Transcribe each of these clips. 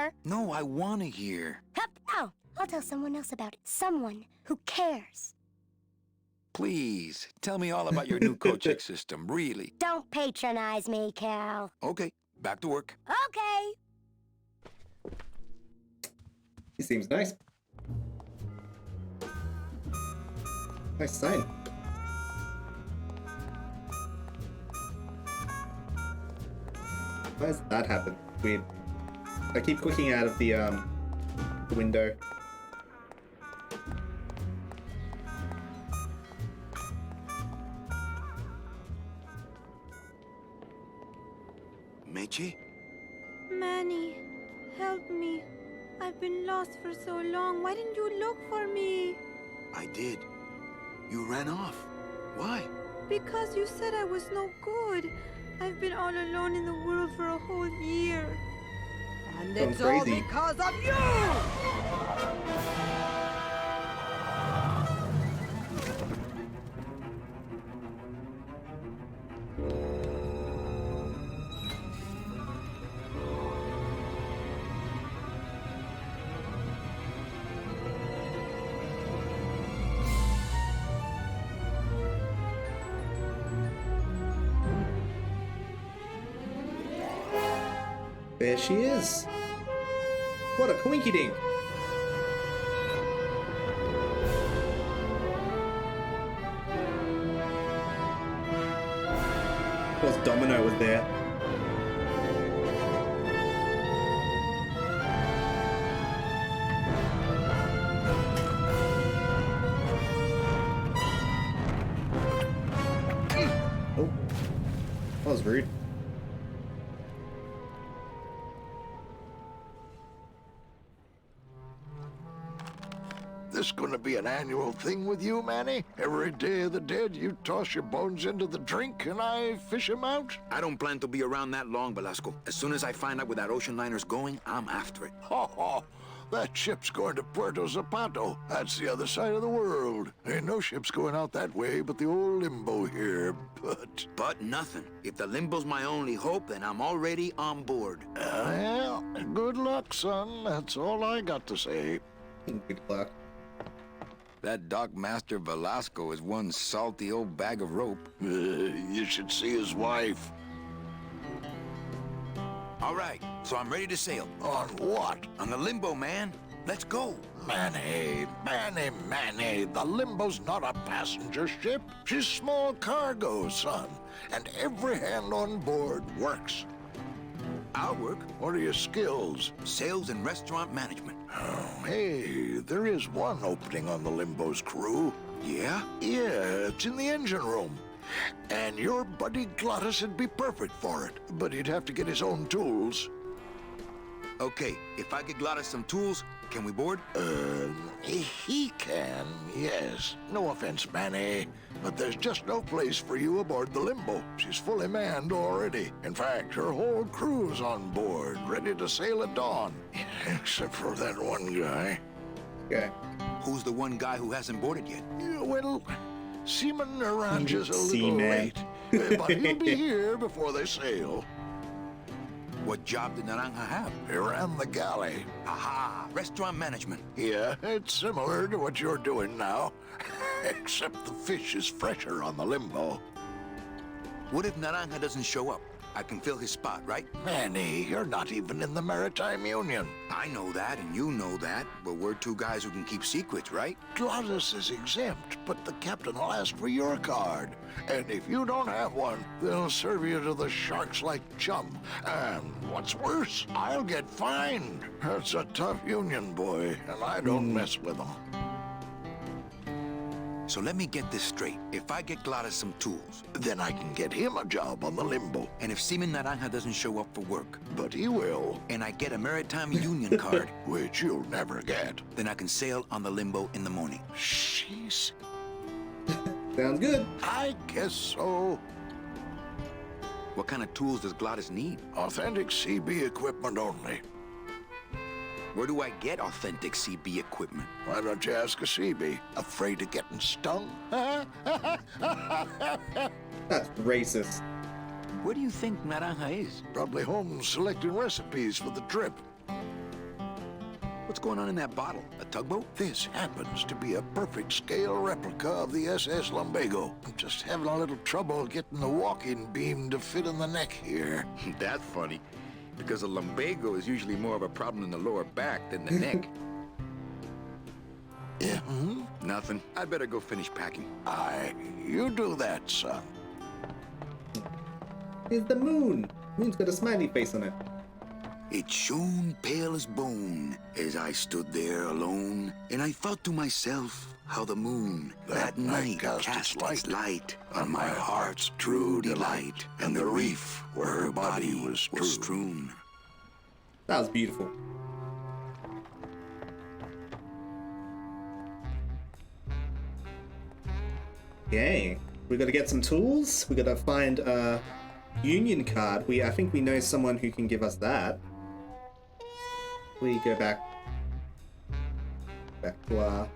hear. No, I want to hear. Hup, no. I'll tell someone else about it. Someone who cares. Please, tell me all about your new coaching system, really. Don't patronize me, Cal. Okay, back to work. Okay. He seems nice. Nice sign. Why does that happen? Weird. I keep clicking out of the window. Meche? Manny, help me. I've been lost for so long. Why didn't you look for me? I did. You ran off. Why? Because you said I was no good. I've been all alone in the world for a whole year. And it's all crazy. because of you! There she is. What a coinky dink. Of course, Domino was there. Oh, that was rude. This gonna be an annual thing with you, Manny? Every Day of the Dead, you toss your bones into the drink and I fish 'em out? I don't plan to be around that long, Velasco. As soon as I find out where that ocean liner's going, I'm after it. Ho ho! That ship's going to Puerto Zapato. That's the other side of the world. Ain't no ships going out that way but the old limbo here, but... But nothing. If the limbo's my only hope, then I'm already on board. Well, good luck, son. That's all I got to say. Good luck. That dock master Velasco is one salty old bag of rope. You should see his wife. All right, so I'm ready to sail. On what? On the limbo, man. Let's go. Manny, the Limbo's not a passenger ship. She's small cargo, son. And every hand on board works. I'll work. What are your skills? Sales and restaurant management. Oh, hey, there is one opening on the Limbo's crew. Yeah? Yeah, it's in the engine room. And your buddy Glottis would be perfect for it, but he'd have to get his own tools. Okay, if I get Glottis some tools, can we board? He can, yes. No offense, Manny, but there's just no place for you aboard the Limbo. She's fully manned already. In fact, her whole crew's on board, ready to sail at dawn. Except for that one guy. Okay. Who's the one guy who hasn't boarded yet? Yeah, well, Seaman Naranja's a little Seaman. late, but he'll be here before they sail. What job did Naranja have? He ran the galley. Aha! Restaurant management. Yeah, it's similar to what you're doing now, except the fish is fresher on the Limbo. What if Naranja doesn't show up? I can fill his spot, right? Manny, you're not even in the Maritime Union. I know that, and you know that, but we're two guys who can keep secrets, right? Glottis is exempt, but the captain will ask for your card. And if you don't have one, they'll serve you to the sharks like chum. And what's worse, I'll get fined. That's a tough union, boy, and I don't mess with them. So let me get this straight. If I get Glottis some tools, Then I can get him a job on the Limbo. and if Seaman Naranja doesn't show up for work, But he will, and I get a Maritime Union card, which you'll never get. then I can sail on the Limbo in the morning. Jeez, Sounds good. I guess so. What kind of tools does Glottis need? Authentic CB equipment only. Where do I get authentic CB equipment? Why don't you ask a CB? Afraid of getting stung? That's racist. Where do you think Naranja is? Probably home selecting recipes for the trip. What's going on in that bottle? A tugboat? This happens to be a perfect scale replica of the SS Lumbago. I'm just having a little trouble getting the walking beam to fit in the neck here. That's funny, because a lumbago is usually more of a problem in the lower back than the neck. Yeah, Nothing. I'd better go finish packing. You do that, son. Here's the moon. Moon's got a smiley face on it. It shone pale as bone as I stood there alone, and I thought to myself how the moon that night cast its light on my heart's true delight, and the reef where her body was strewn. That was beautiful. Okay, we gotta get some tools. We gotta find a union card. I think we know someone who can give us that. We go back to our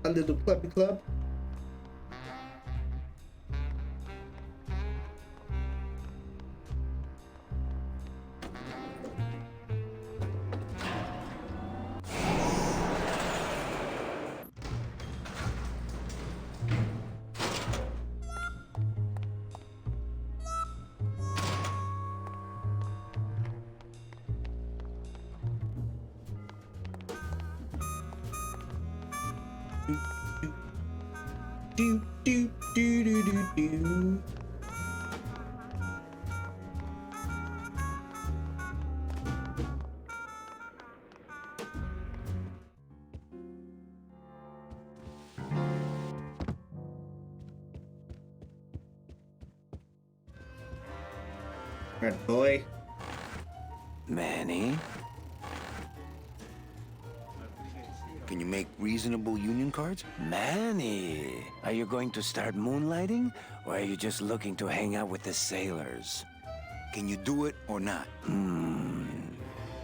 little puppy club. Do do do do do do. Alright, boy. Manny? Can you make reasonable union cards? Manny! Are you going to start moonlighting? Or are you just looking to hang out with the sailors? Can you do it or not?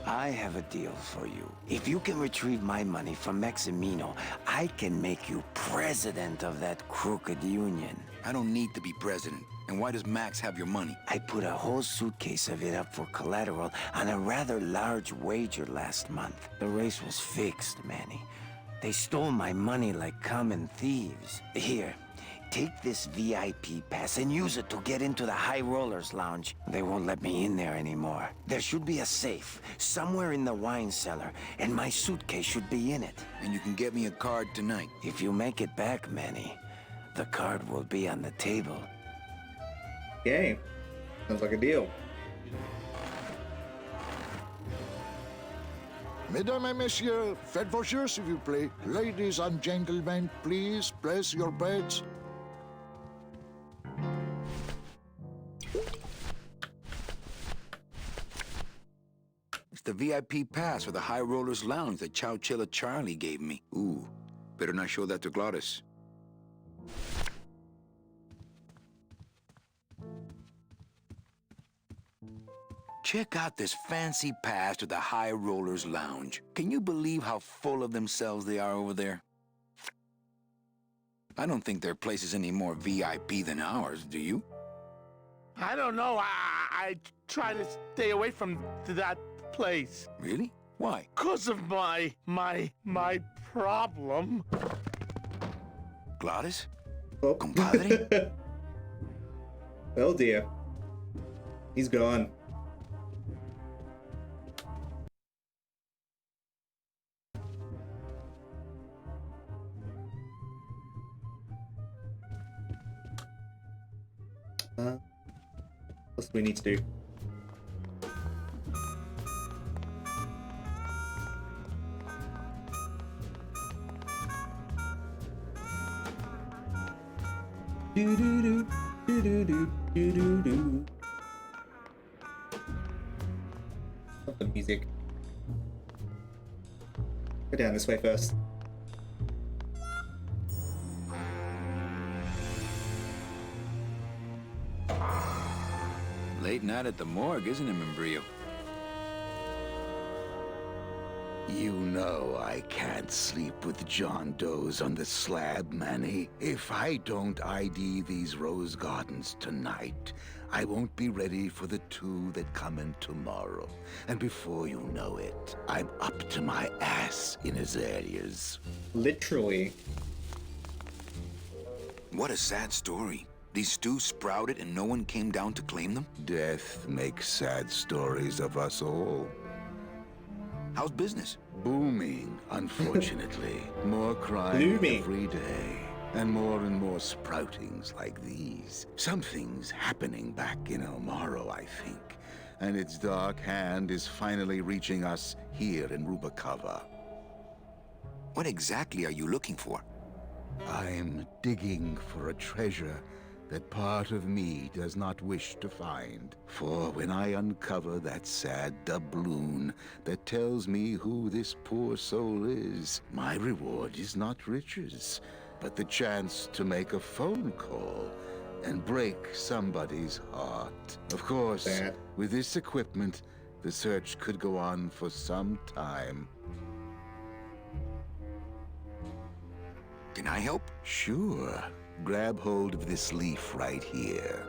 I have a deal for you. If you can retrieve my money from Maximino, I can make you president of that crooked union. I don't need to be president. And why does Max have your money? I put a whole suitcase of it up for collateral on a rather large wager last month. The race was fixed, Manny. They stole my money like common thieves. Here, take this VIP pass and use it to get into the High Rollers Lounge. They won't let me in there anymore. There should be a safe somewhere in the wine cellar, and my suitcase should be in it. And you can get me a card tonight. If you make it back, Manny, the card will be on the table. Okay. Sounds like a deal. Mesdames et messieurs, faites vos jeux, s'il vous plaît. Ladies and gentlemen, please place your bets. It's the VIP pass for the High Rollers Lounge that Chowchilla Charlie gave me. Ooh, better not show that to Glottis. Check out this fancy pass to the High Rollers Lounge. Can you believe how full of themselves they are over there? I don't think their place is any more VIP than ours, do you? I don't know. I try to stay away from that place. Really? Why? 'Cause of my problem. Glottis? Oh. Compadre? Oh dear. He's gone. What do we need to do? Do do do do do do do do do. Love the music. Go down this way first. Late night at the morgue, isn't it, Membrillo? You know I can't sleep with John Doe's on the slab, Manny. If I don't ID these rose gardens tonight, I won't be ready for the two that come in tomorrow. And before you know it, I'm up to my ass in azaleas. Literally. What a sad story. These stews sprouted and no one came down to claim them? Death makes sad stories of us all. How's business? Booming, unfortunately. More crime Blooming. every day. And more sproutings like these. Something's happening back in El Morro, I think. And its dark hand is finally reaching us here in Rubacava. What exactly are you looking for? I'm digging for a treasure that part of me does not wish to find. For when I uncover that sad doubloon that tells me who this poor soul is, my reward is not riches, but the chance to make a phone call and break somebody's heart. Of course, with this equipment, the search could go on for some time. Can I help? Sure. Grab hold of this leaf right here.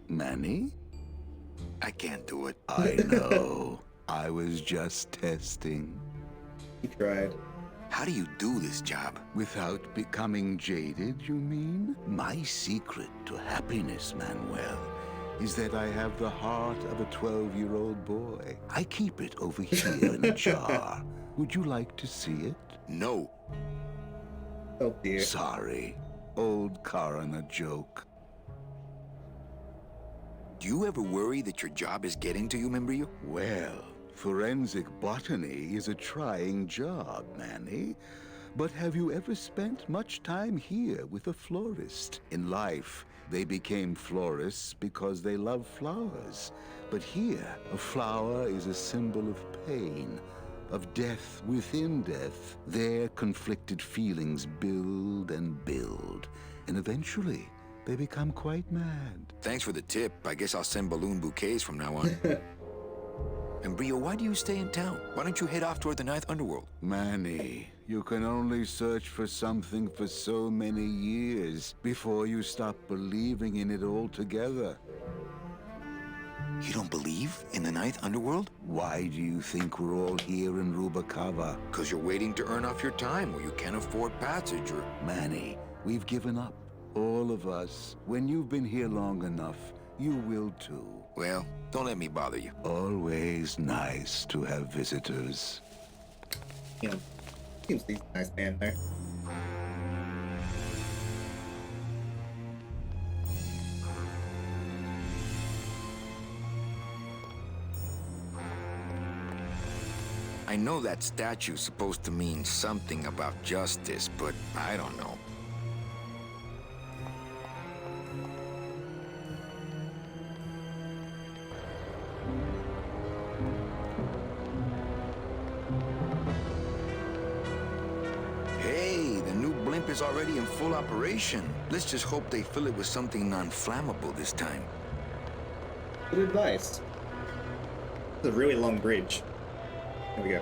Manny? I can't do it. I know. I was just testing. He tried. How do you do this job? Without becoming jaded, you mean? My secret to happiness, Manuel, is that I have the heart of a 12-year-old boy. I keep it over here in a jar. Would you like to see it? No. Oh dear. Sorry. Old coroner joke. Do you ever worry that your job is getting to you, Membrillo? Well, forensic botany is a trying job, Manny. But have you ever spent much time here with a florist? In life, they became florists because they love flowers. But here, a flower is a symbol of pain, of death within death. Their conflicted feelings build and build, and eventually they become quite mad. Thanks for the tip. I guess I'll send balloon bouquets from now on. And Brio, why do you stay in town? Why don't you head off toward the Ninth Underworld? Manny, you can only search for something for so many years before you stop believing in it altogether. You don't believe in the Ninth Underworld? Why do you think we're all here in Rubacava? Because you're waiting to earn off your time or you can't afford passage or... Manny, we've given up. All of us. When you've been here long enough, you will too. Well, don't let me bother you. Always nice to have visitors. Yeah. Seems like a nice man there. I know that statue's supposed to mean something about justice, but I don't know. Hey, the new blimp is already in full operation. Let's just hope they fill it with something non-flammable this time. Good advice. It's a really long bridge. Here we go.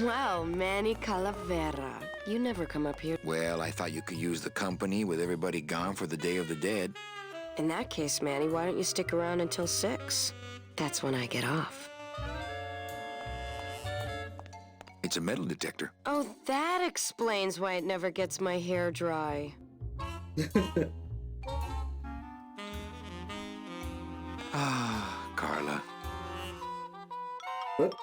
Wow, Manny Calavera. You never come up here. Well, I thought you could use the company with everybody gone for the Day of the Dead. In that case, Manny, why don't you stick around until 6? That's when I get off. It's a metal detector. Oh, that explains why it never gets my hair dry. Ah, Carla. Whoop.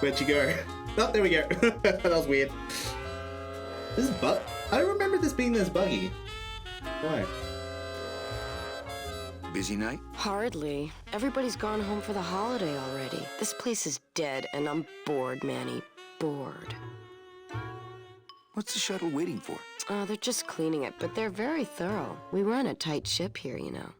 Where'd you go? Oh, there we go. That was weird. This is I don't remember this being this buggy. Why? Busy night? Hardly. Everybody's gone home for the holiday already. This place is dead, and I'm bored, Manny. Bored. What's the shuttle waiting for? Oh, they're just cleaning it, but they're very thorough. We run a tight ship here, you know.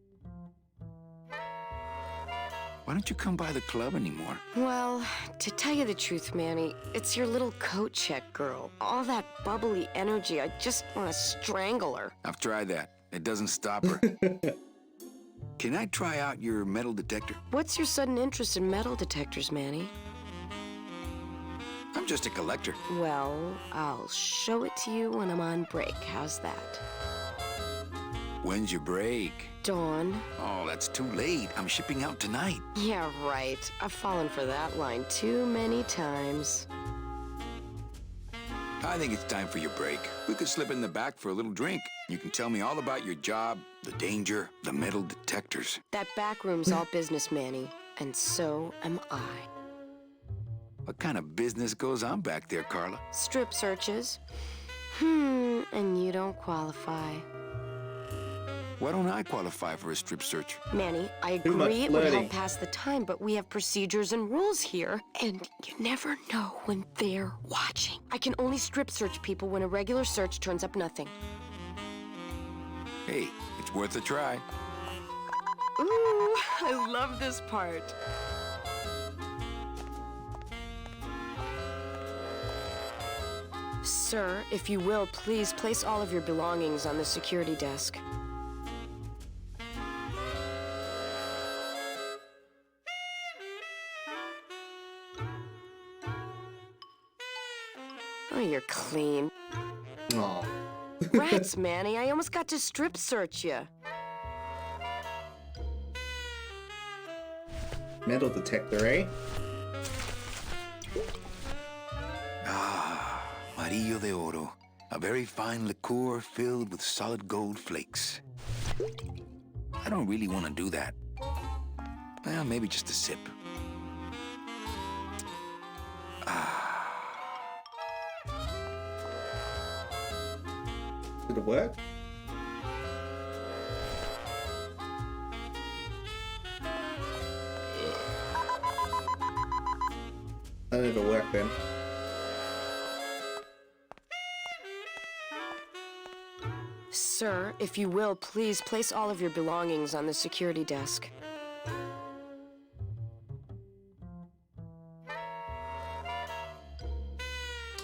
Why don't you come by the club anymore? Well, to tell you the truth, Manny, it's your little coat check girl. All that bubbly energy, I just want to strangle her. I've tried that. It doesn't stop her. Can I try out your metal detector? What's your sudden interest in metal detectors, Manny? I'm just a collector. Well, I'll show it to you when I'm on break. How's that? When's your break? Dawn. Oh, that's too late. I'm shipping out tonight. Yeah, right. I've fallen for that line too many times. I think it's time for your break. We could slip in the back for a little drink. You can tell me all about your job, the danger, the metal detectors. That back room's all business, Manny. And so am I. What kind of business goes on back there, Carla? Strip searches. And you don't qualify. Why don't I qualify for a strip search? Manny, I Too much agree it would flirting. help pass the time, but we have procedures and rules here, and you never know when they're watching. I can only strip search people when a regular search turns up nothing. Hey, it's worth a try. Ooh, I love this part. Sir, if you will, please place all of your belongings on the security desk. Oh, you're clean. Aw. Rats, Manny, I almost got to strip search you. Metal detector, eh? Ah, Amarillo de Oro. A very fine liqueur filled with solid gold flakes. I don't really want to do that. Well, maybe just a sip. Did it work? That never worked then. Sir, if you will, please place all of your belongings on the security desk.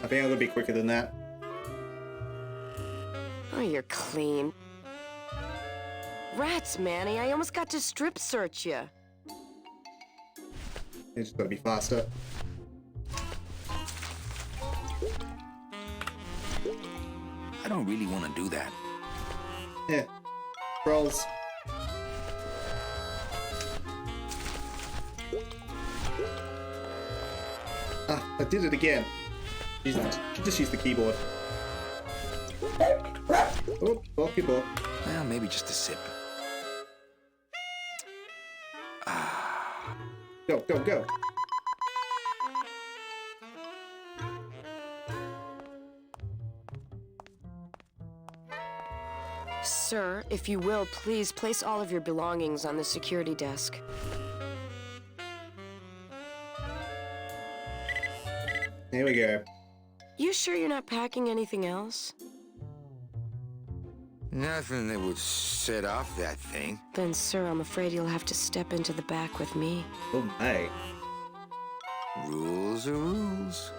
I think I'm gonna be quicker than that. Oh, you're clean. Rats, Manny, I almost got to strip search you. It's just gotta be faster. I don't really want to do that. Yeah. Rolls. Ah, I did it again. Just use the keyboard. Oh, bulky ball. Well, maybe just a sip. Go, go, go. Sir, if you will, please place all of your belongings on the security desk. Here we go. You sure you're not packing anything else? Nothing that would set off that thing. Then, sir, I'm afraid you'll have to step into the back with me. Oh my. Rules are rules.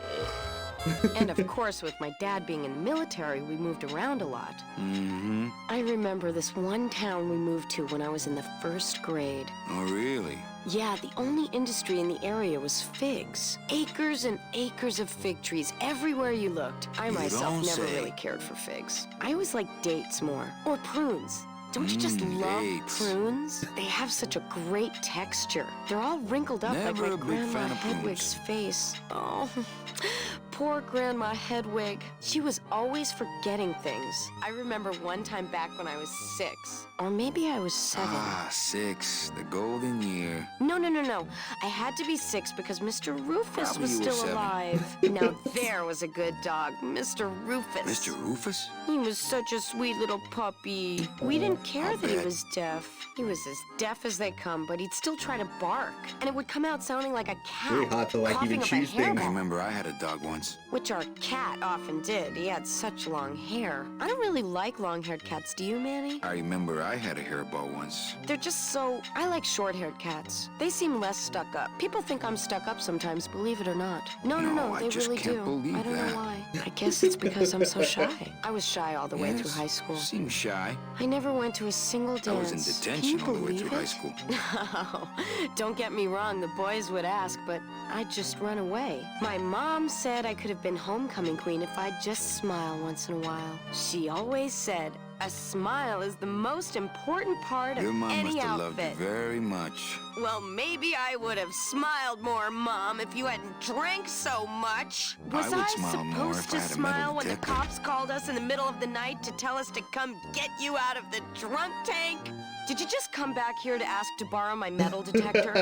And of course, with my dad being in the military, we moved around a lot. Mm-hmm. I remember this one town we moved to when I was in the 1st grade. Oh, really? Yeah, the only industry in the area was figs. Acres and acres of fig trees everywhere you looked. I You myself don't never say. really cared for figs. I always liked dates more. Or prunes. Don't you just love dates. prunes? They have such a great texture. They're all wrinkled up Never like a my big Grandma fan of prunes. Hedwig's face. Oh, poor Grandma Hedwig. She was always forgetting things. I remember one time back when I was 6. Or maybe I was 7. Ah, 6. The golden year. No. I had to be 6 because Mr. Rufus Probably was you were still 7. alive. Now there was a good dog, Mr. Rufus. Mr. Rufus? He was such a sweet little puppy. We didn't care I'll that he bet. was deaf. He was as deaf as they come, but he'd still try to bark. And it would come out sounding like a cat. Really hard to, like, coughing even up a choose things. I hairball. remember I had a dog once. once. Which our cat often did. He had such long hair. I don't really like long-haired cats, do you, Manny? I remember I had a hairball once. They're just so... I like short-haired cats. They seem less stuck up. People think I'm stuck up sometimes, believe it or not. No, No, I they just really can't do. believe I don't that. know why. I guess it's because I'm so shy. I was shy all the way through Yes, high school. Seems shy. I never went to a single I dance. was in Can detention you all the way believe through high it? school. No, don't get me wrong, the boys would ask, but I'd just run away. My mom said I could have been homecoming queen if I'd just smile once in a while. She always said, a smile is the most important part of Your mom any must have loved you outfit. very much. Well, maybe I would have smiled more, Mom, if you hadn't drank so much. Was I would I smile more supposed if to I had a metal smile when the detector. cops called us in the middle of the night to tell us to come get you out of the drunk tank? Did you just come back here to ask to borrow my metal detector?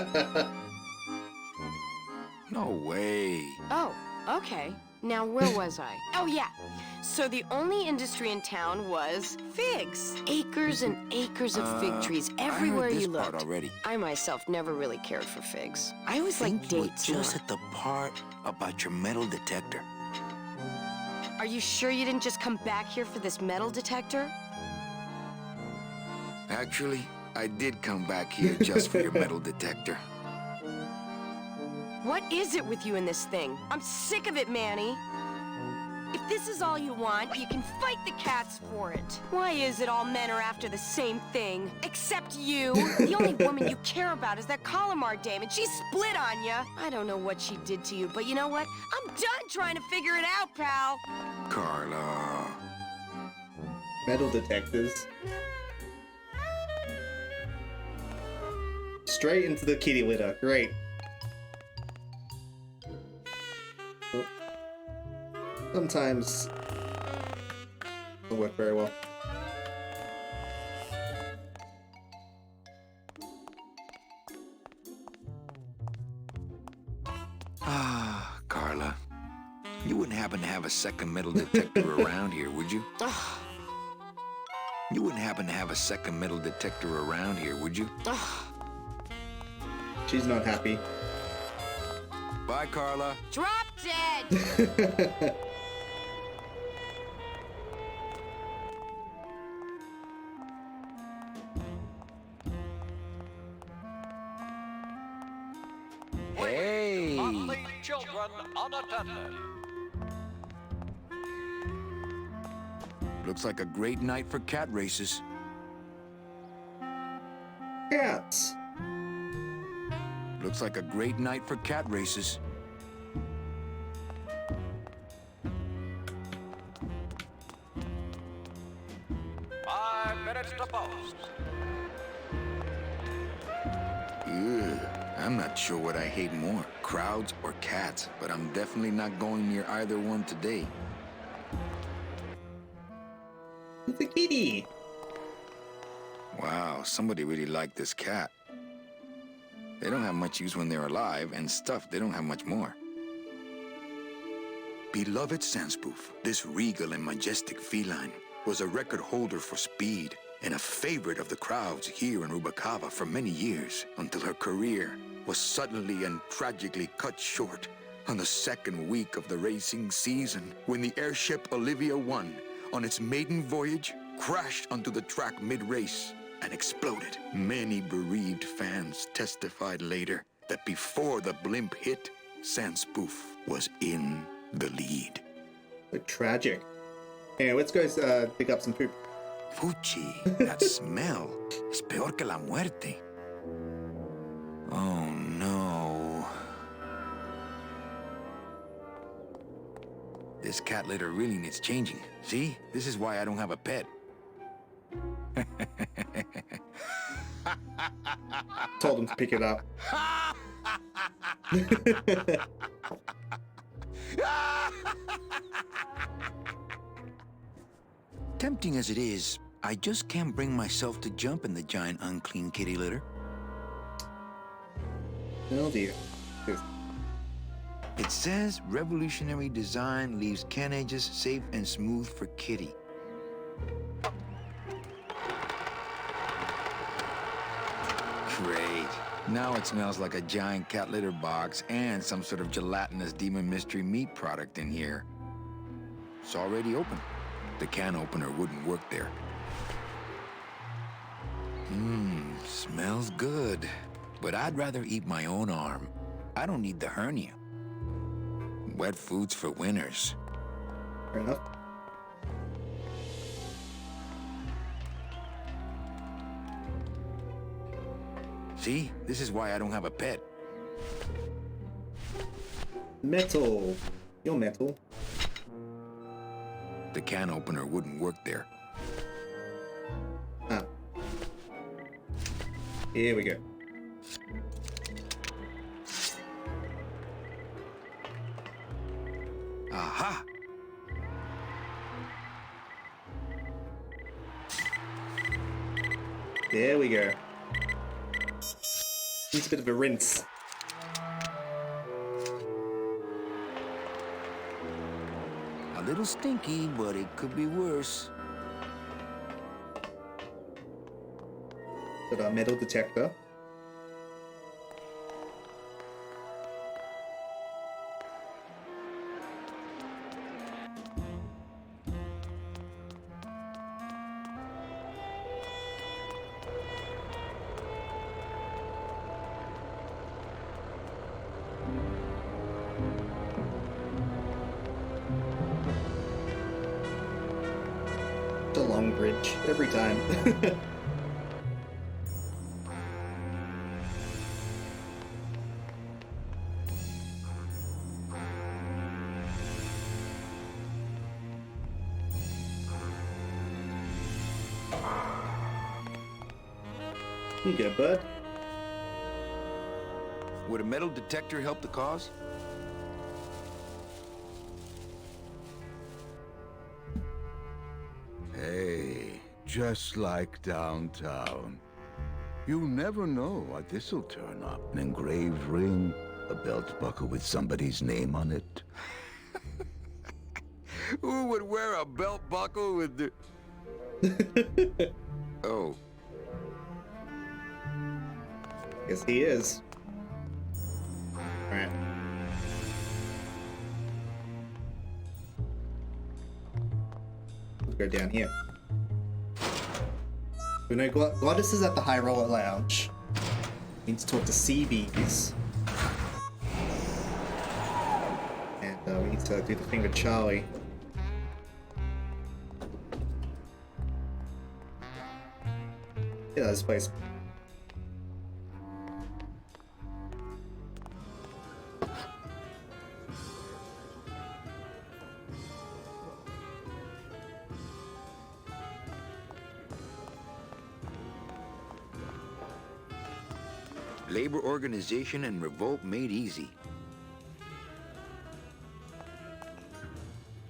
No way. Oh, okay. Now, where was I? Oh, yeah. So the only industry in town was figs. Acres and acres of fig trees everywhere I heard this you part looked. already. I myself never really cared for figs. I always liked Think you were dates just more. at the part about your metal detector. Are you sure you didn't just come back here for this metal detector? Actually, I did come back here just for your metal detector. What is it with you in this thing? I'm sick of it, Manny. If this is all you want, you can fight the cats for it. Why is it all men are after the same thing? Except you. The only woman you care about is that Calamar dame, and she split on you. I don't know what she did to you, but you know what? I'm done trying to figure it out, pal. Carla. Metal detectors. Straight into the kitty litter. Great. Oh. Sometimes doesn't work very well. Ah, Carla. You wouldn't happen to have a second metal detector around here, would you? Ugh. You wouldn't happen to have a second metal detector around here, would you? Ugh. She's not happy. Bye, Carla. Drop dead! Hey! Children unattended. Looks like a great night for cat races. Cats. Looks like a great night for cat races. Five minutes to post. Ugh, I'm not sure what I hate more, crowds or cats, but I'm definitely not going near either one today. It's a kitty. Wow, somebody really liked this cat. They don't have much use when they're alive, and stuffed, they don't have much more. Beloved Sandspoof, this regal and majestic feline was a record holder for speed and a favorite of the crowds here in Rubacava for many years, until her career was suddenly and tragically cut short on the second week of the racing season, when the airship Olivia 1, on its maiden voyage, crashed onto the track mid-race and exploded. Many bereaved fans testified later that before the blimp hit, Sandspoof was in the lead. They're tragic. Anyway, let's go pick up some poop. Fuchi, that smell is peor que la muerte. Oh no. This cat litter really needs changing. See? This is why I don't have a pet. Told him to pick it up. Tempting as it is, I just can't bring myself to jump in the giant unclean kitty litter. Oh dear. It says revolutionary design leaves canages safe and smooth for kitty. Great. Now it smells like a giant cat litter box and some sort of gelatinous demon mystery meat product in here. It's already open. The can opener wouldn't work there. Smells good. But I'd rather eat my own arm. I don't need the hernia. Wet food's for winners. Fair enough. See? This is why I don't have a pet. Metal. You're metal. The can opener wouldn't work there. Ah. Here we go. Aha! There we go. Needs a bit of a rinse. A little stinky, but it could be worse. Got our metal detector. The long bridge every time. You go, bud. Would a metal detector help the cause? Hey, just like downtown. You never know what this'll turn up. An engraved ring, a belt buckle with somebody's name on it. Who would wear a belt buckle with the... Oh. Yes, he is. Alright. Let's go down here. We know Glottis is at the High Roller Lounge. We need to talk to Seabees. And we need to do the thing with Charlie. Yeah, this place. Labor organization and revolt made easy.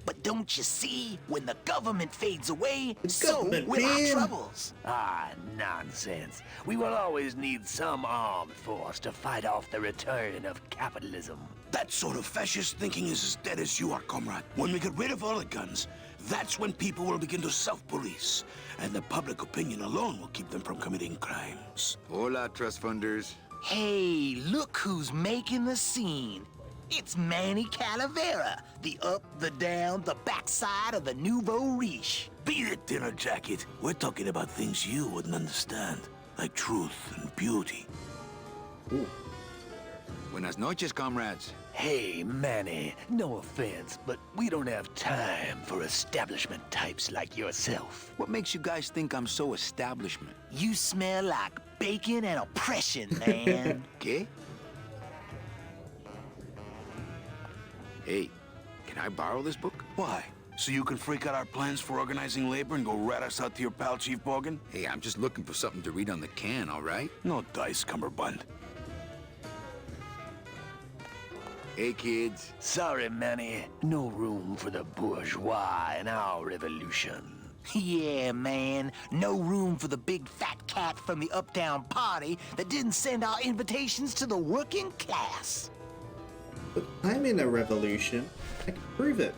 But don't you see, when the government fades away, The so government, will our man. troubles. Ah, nonsense. We will always need some armed force to fight off the return of capitalism. That sort of fascist thinking is as dead as you are, comrade. When we get rid of all the guns, that's when people will begin to self-police. And the public opinion alone will keep them from committing crimes. Hola, trust funders. Hey, look who's making the scene. It's Manny Calavera, the up, the down, the backside of the nouveau riche. Beat it, dinner jacket. We're talking about things you wouldn't understand, like truth and beauty. Ooh. Buenas noches, comrades. Hey, Manny, no offense, but we don't have time for establishment types like yourself. What makes you guys think I'm so establishment? You smell like bacon and oppression, man. ¿Qué? Hey, can I borrow this book? Why? So you can freak out our plans for organizing labor and go rat us out to your pal, Chief Morgan? Hey, I'm just looking for something to read on the can, all right? No dice, Cumberbund. Hey, kids. Sorry, Manny, no room for the bourgeois in our revolution. Yeah, man. No room for the big fat cat from the uptown party that didn't send our invitations to the working class. But I'm in a revolution. I can prove it.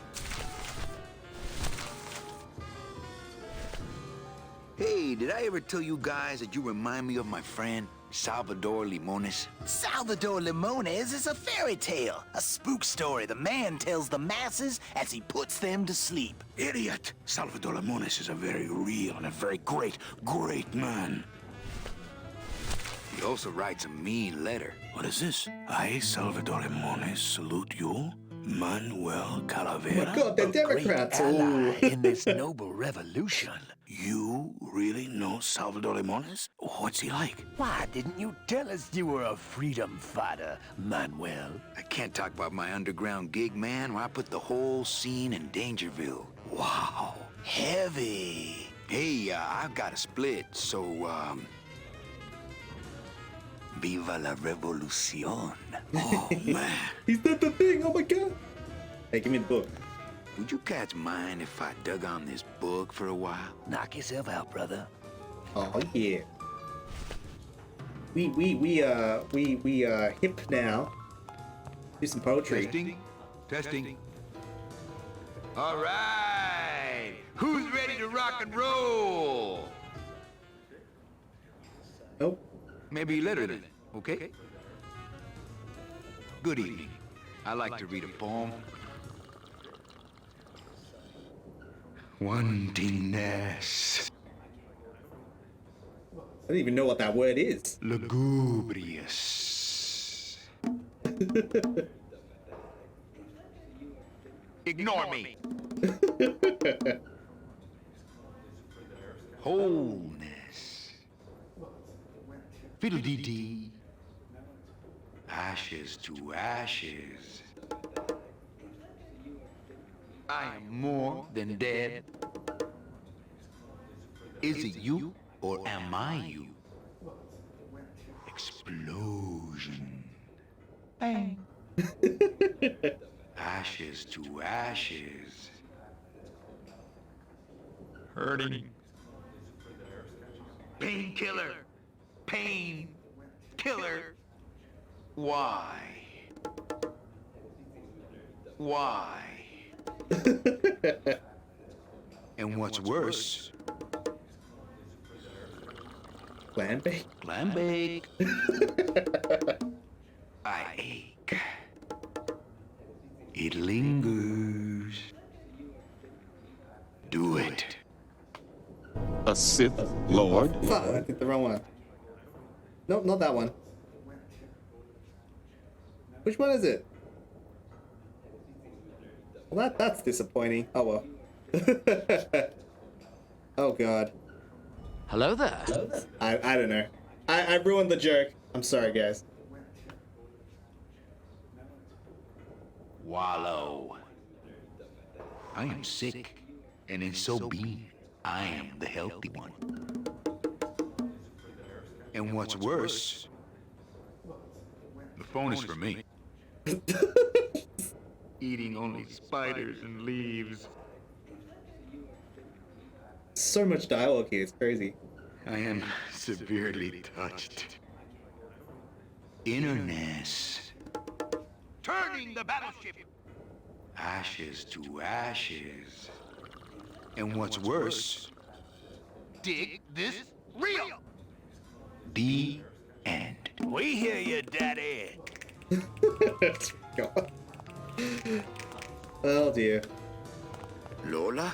Hey, did I ever tell you guys that you remind me of my friend? Salvador Limones? Salvador Limones is a fairy tale, a spook story the man tells the masses as he puts them to sleep. Idiot! Salvador Limones is a very real and a very great, great man. He also writes a mean letter. What is this? I, Salvador Limones, salute you, Manuel Calavera. Oh my God, they're Democrats. Ally in this noble revolution. You really know Salvador Limones? What's he like? Why didn't you tell us you were a freedom fighter, Manuel? I can't talk about my underground gig, man, where I put the whole scene in Dangerville. Wow, heavy. Hey, I've got a split, so, Viva la revolución. Oh, man. He's done the thing. Oh my God. Hey, give me the book. would you cats mind if I dug on this book for a while? Knock yourself out, brother. Oh yeah. We hip now. Do some poetry. Testing. All right. Who's ready to rock and roll? Nope. Maybe later then, okay? Good evening. I like to read a poem. Wantingness. I don't even know what that word is. Lugubrious. Ignore me. Wholeness. Fiddle-dee-dee. Ashes to ashes. I am more than dead. Is it you or am I you? Explosion. Bang. Ashes to ashes. Hurting. Painkiller. Pain. Killer. Why? Why? And what's worse? Clam bake? Clam bake. I ache. It lingers. Do it. A Sith Lord? Fuck, I did the wrong one. Nope, not that one. Which one is it? Well, that's disappointing. Oh well. Oh God. Hello there. I don't know. I ruined the joke. I'm sorry, guys. Wallow. I am sick, and in so being, I am the healthy one. And what's worse, the phone is for me. Eating only spiders and leaves. So much dialogue here, it's crazy. I am severely touched. Innerness. Turning the battleship. Ashes to ashes. And what's worse, Dig this real. the end. We hear you, Daddy. God. Oh dear. Lola?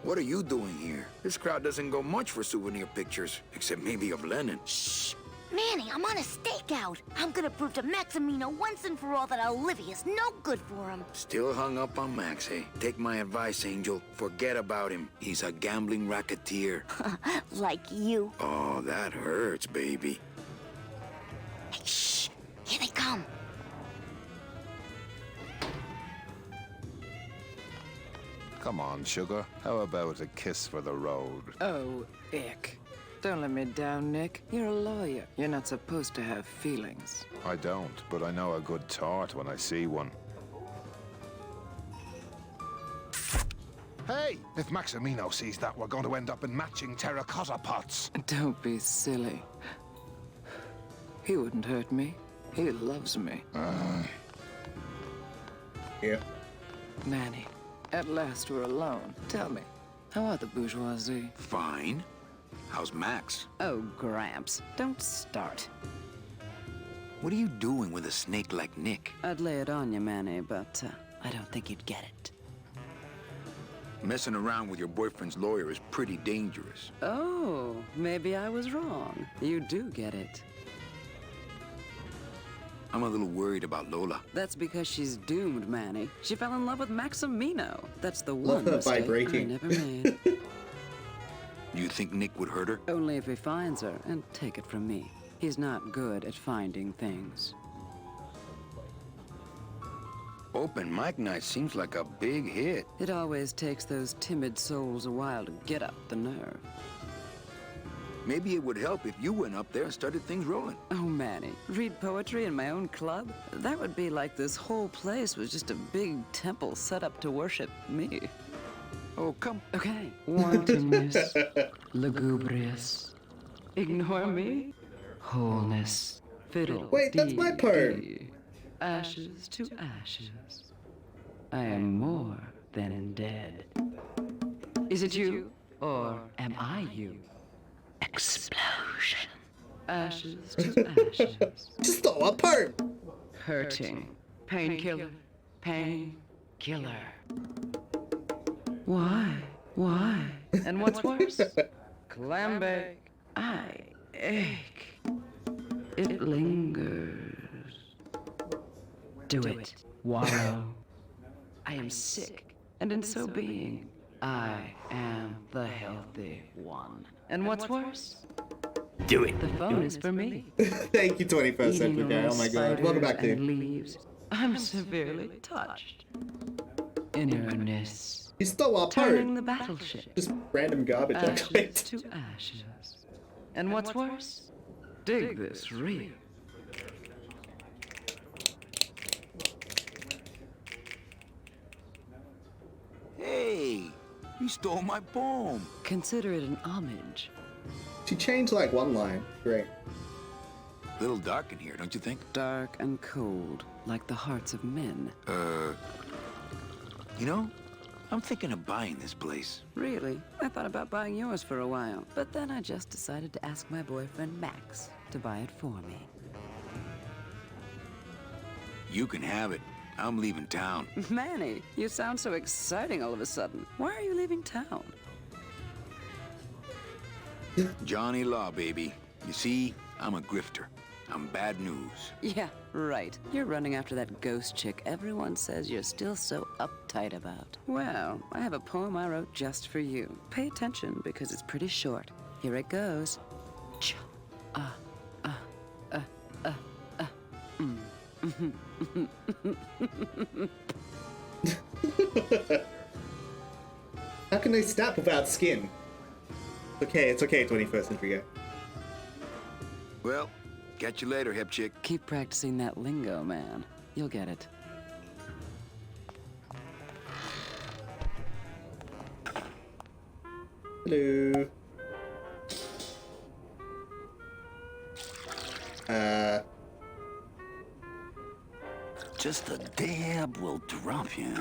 What are you doing here? This crowd doesn't go much for souvenir pictures, except maybe of Lenin. Shh! Manny, I'm on a stakeout. I'm gonna prove to Maximino once and for all that Olivia's no good for him. Still hung up on Max, eh? Take my advice, Angel. Forget about him. He's a gambling racketeer. Like you. Oh, that hurts, baby. Hey, shh! Here they come. Come on, sugar. How about a kiss for the road? Oh, ick. Don't let me down, Nick. You're a lawyer. You're not supposed to have feelings. I don't, but I know a good tart when I see one. Hey! If Maximino sees that, we're going to end up in matching terracotta pots. Don't be silly. He wouldn't hurt me. He loves me. Yeah. Manny, at last we're alone. Tell me, how are the bourgeoisie? Fine. How's Max? Oh, Gramps, don't start. What are you doing with a snake like Nick? I'd lay it on you, Manny, but I don't think you'd get it. Messing around with your boyfriend's lawyer is pretty dangerous. Oh, maybe I was wrong. You do get it. I'm a little worried about Lola. That's because she's doomed, Manny. She fell in love with Maximino. That's the Love one her mistake I vibrating. never made. Do you think Nick would hurt her? Only if he finds her, and take it from me. He's not good at finding things. Open mic night seems like a big hit. It always takes those timid souls a while to get up the nerve. Maybe it would help if you went up there and started things rolling. Oh, Manny, read poetry in my own club? That would be like this whole place was just a big temple set up to worship me. Oh, come. Okay. Wantonness, lugubrious. Ignore me. Wholeness. Fiddle. Wait, that's my poem. dee. Ashes to ashes. I am more than dead. Is it you? Or am I you? Explosion. Ashes to ashes. Just stole a poem. Hurting. Painkiller. Painkiller. Why? Why? And what's worse? Clambake. I ache. It lingers. Do it. Wallow. I am sick, and in so being, I am the healthy one. And what's worse? Do it. The phone is for me. Thank you, 21st Century Guy. Oh my god. Welcome back to leaves. I'm severely touched. Innerness. You stole our Turning poem. the battleship. Just random garbage I Ashes clicked. to ashes. And what's worse? Dig this reel. Hey, you stole my poem. Consider it an homage. She changed like one line. Great. Little dark in here, don't you think? Dark and cold, like the hearts of men. You know, I'm thinking of buying this place. Really? I thought about buying yours for a while, but then I just decided to ask my boyfriend Max to buy it for me. You can have it. I'm leaving town. Manny, you sound so exciting all of a sudden. Why are you leaving town? Johnny Law, baby. You see, I'm a grifter. I'm bad news. Yeah, right. You're running after that ghost chick everyone says you're still so uptight about. Well, I have a poem I wrote just for you. Pay attention because it's pretty short. Here it goes. Ch How can they snap without skin? It's okay, 21st Century Guy. Well, catch you later, hip chick. Keep practicing that lingo, man. You'll get it. Hello. Just a dab will drop you.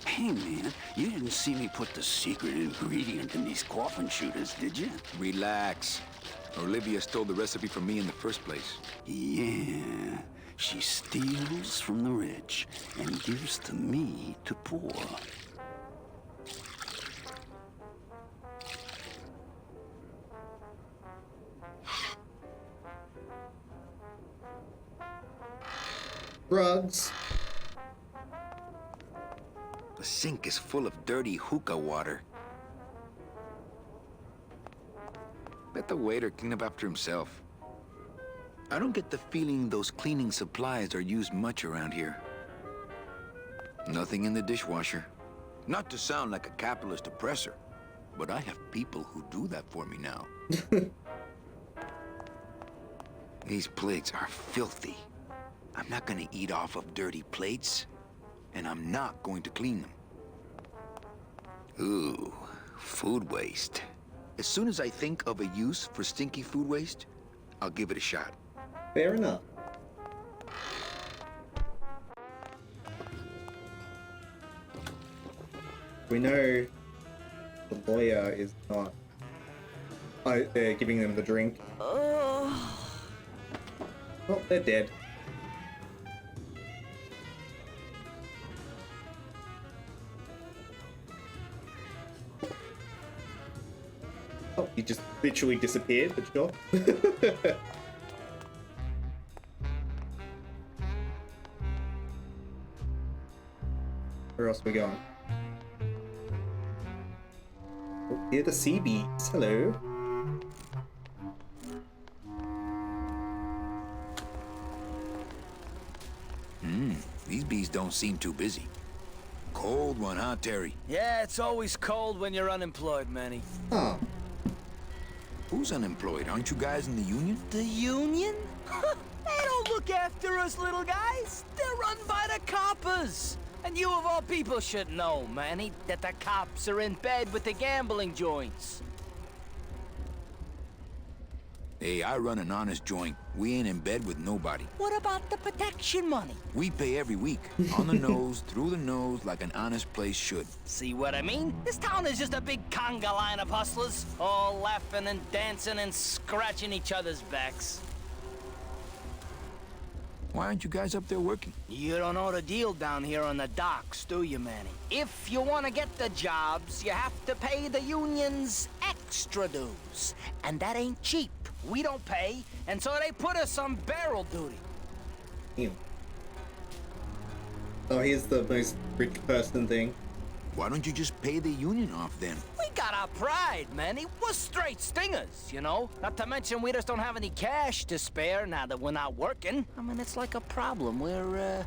Hey, man, you didn't see me put the secret ingredient in these coffin shooters, did you? Relax. Olivia stole the recipe from me in the first place. Yeah, she steals from the rich and gives to me to poor. Drugs. The sink is full of dirty hookah water. Let the waiter clean up after himself. I don't get the feeling those cleaning supplies are used much around here. Nothing in the dishwasher. Not to sound like a capitalist oppressor, but I have people who do that for me now. These plates are filthy. I'm not gonna eat off of dirty plates, and I'm not going to clean them. Ooh, food waste. As soon as I think of a use for stinky food waste, I'll give it a shot. Fair enough. We know the lawyer is not giving them the drink. Oh, they're dead. Oh, he just literally disappeared, but sure. Where else are we going? Oh, here are the sea bees. Hello. These bees don't seem too busy. Cold one, huh, Terry? Yeah, it's always cold when you're unemployed, Manny. Oh. Who's unemployed? Aren't you guys in the union? The union? They don't look after us little guys. They're run by the coppers. And you of all people should know, Manny, that the cops are in bed with the gambling joints. Hey, I run an honest joint. We ain't in bed with nobody. What about the protection money? We pay every week. On the nose, through the nose, like an honest place should. See what I mean? This town is just a big conga line of hustlers, all laughing and dancing and scratching each other's backs. Why aren't you guys up there working? You don't know the deal down here on the docks, do you, Manny? If you want to get the jobs, you have to pay the unions extra dues. And that ain't cheap. We don't pay, and so they put us on barrel duty. Ew. Oh, here's the most rich person thing. Why don't you just pay the union off then? We got our pride, Manny. We're straight stingers, you know? Not to mention we just don't have any cash to spare now that we're not working. I mean, it's like a problem where,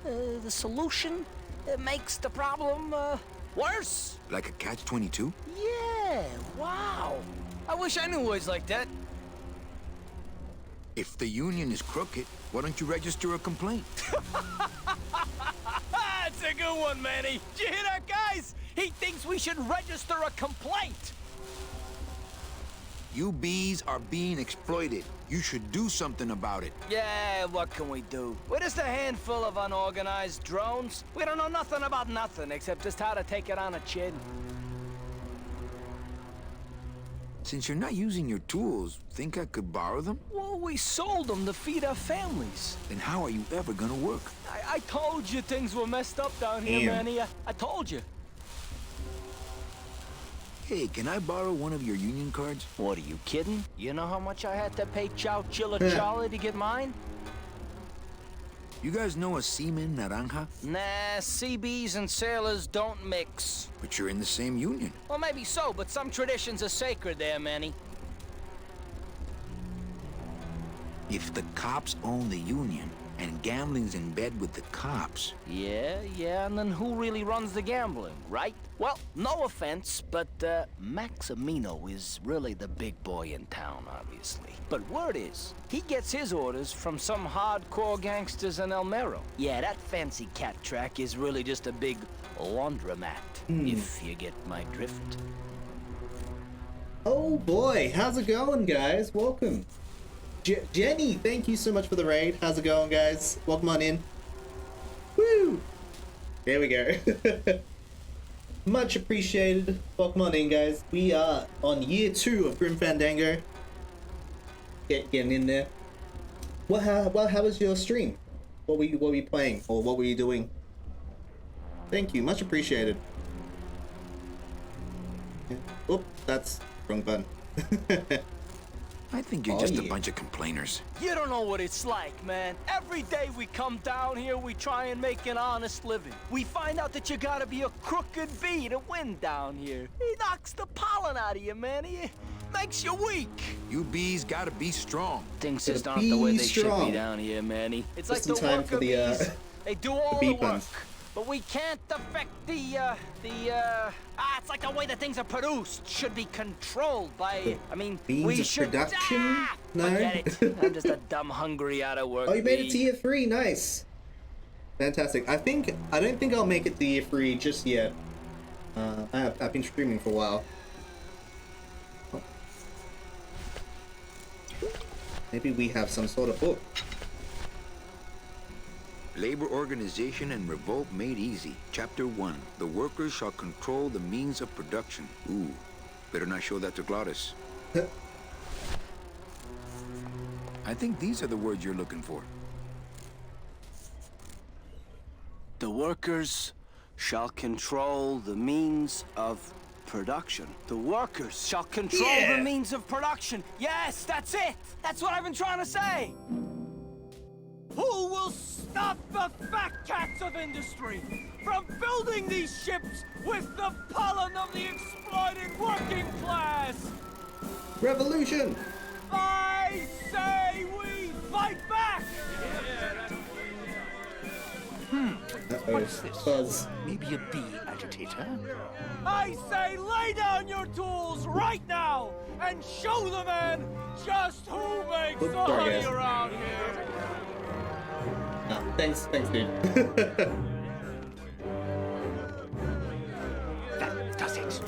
the solution makes the problem, worse. Like a catch-22? Yeah, wow. I wish I knew words like that. If the union is crooked, why don't you register a complaint? That's a good one, Manny. Did you hear that, guys? He thinks we should register a complaint. You bees are being exploited. You should do something about it. Yeah, what can we do? We're just a handful of unorganized drones. We don't know nothing about nothing except just how to take it on the chin. Since you're not using your tools, think I could borrow them? Well, we sold them to feed our families. Then how are you ever gonna work? I told you things were messed up down here, Manny. I told you. Hey, can I borrow one of your union cards? What, are you kidding? You know how much I had to pay Chow Chilla Charlie to get mine? You guys know a seaman naranja? Nah, CBs and sailors don't mix. But you're in the same union. Well, maybe so, but some traditions are sacred there, Manny. If the cops own the union, and gambling's in bed with the cops... Yeah, and then who really runs the gambling, right? Well, no offense, but, Maximino is really the big boy in town, obviously. But word is, he gets his orders from some hardcore gangsters in El Mero. Yeah, that fancy cat track is really just a big laundromat, if you get my drift. Oh boy, how's it going, guys? Welcome. Jenny, thank you so much for the raid. How's it going, guys? Welcome on in. Woo! There we go. Much appreciated. Welcome on in, guys. We are on year 2 of Grim Fandango. Getting in there. How was your stream? What were you playing, or what were you doing? Thank you, much appreciated. Oh, that's wrong button. I think you're just a bunch of complainers. You don't know what it's like, man. Every day we come down here, we try and make an honest living. We find out that you gotta be a crooked bee to win down here. He knocks the pollen out of you, man. He makes you weak. You bees gotta be strong. Things just aren't the way they should be down here, Manny. It's like the worker bees. They do all the work. But we can't affect it's like the way that things are produced should be controlled by, we should... production? No? Forget it. I'm just a dumb, hungry, out-of-work Oh, you made it to year 3, nice. Fantastic. I don't think I'll make it to year 3 just yet. I've been streaming for a while. Oh. Maybe we have some sort of book. Labor Organization and Revolt Made Easy. Chapter 1. The workers shall control the means of production. Ooh, better not show that to Glottis. I think these are the words you're looking for. The workers shall control the means of production. The workers shall control the means of production. Yes, that's it. That's what I've been trying to say. Who will stop the fat cats of industry from building these ships with the pollen of the exploited working class? Revolution! I say we fight back! What's this? Buzz. Maybe a bee agitator? I say lay down your tools right now and show the man just who makes the Sorry, honey guys. around here. Thanks, dude. That does it.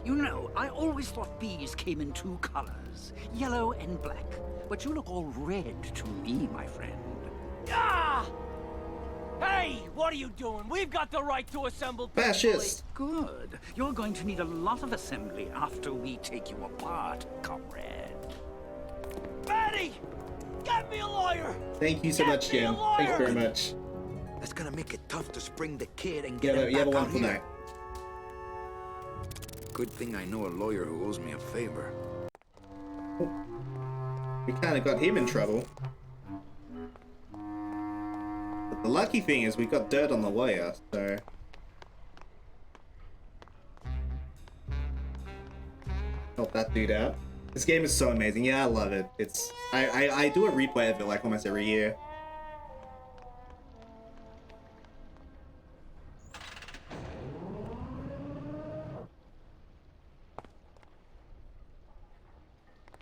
You know, I always thought bees came in two colors, yellow and black. But you look all red to me, my friend. Ah! Hey, what are you doing? We've got the right to assemble peacefully. Fascist! Good. You're going to need a lot of assembly after we take you apart, comrade. Betty! Get me a lawyer! Thank you so much, Jim. Thanks very much. That's gonna make it tough to spring the kid and You get have him a back one out for here. now. Good thing I know a lawyer who owes me a favor. We kind of got him in trouble. But the lucky thing is we got dirt on the wire, so... Help that dude out. This game is so amazing. Yeah, I love it. It's... I do a replay of it like almost every year.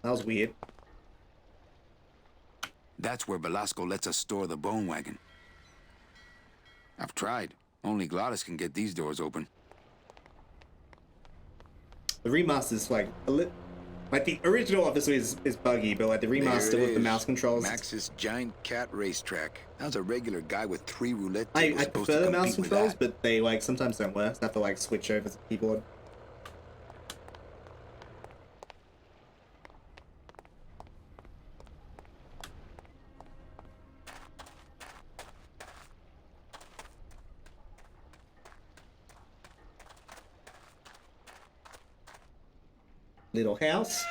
That was weird. That's where Velasco lets us store the bone wagon. I've tried. Only Gladys can get these doors open. The remaster is like like the original obviously is buggy, but like the remaster There it with the is. mouse controls. Max's giant cat racetrack. That was a regular guy with 3 roulette I tables supposed prefer to the mouse compete with controls, that. but they like sometimes don't work. So I have to like switch over to the keyboard. Little house.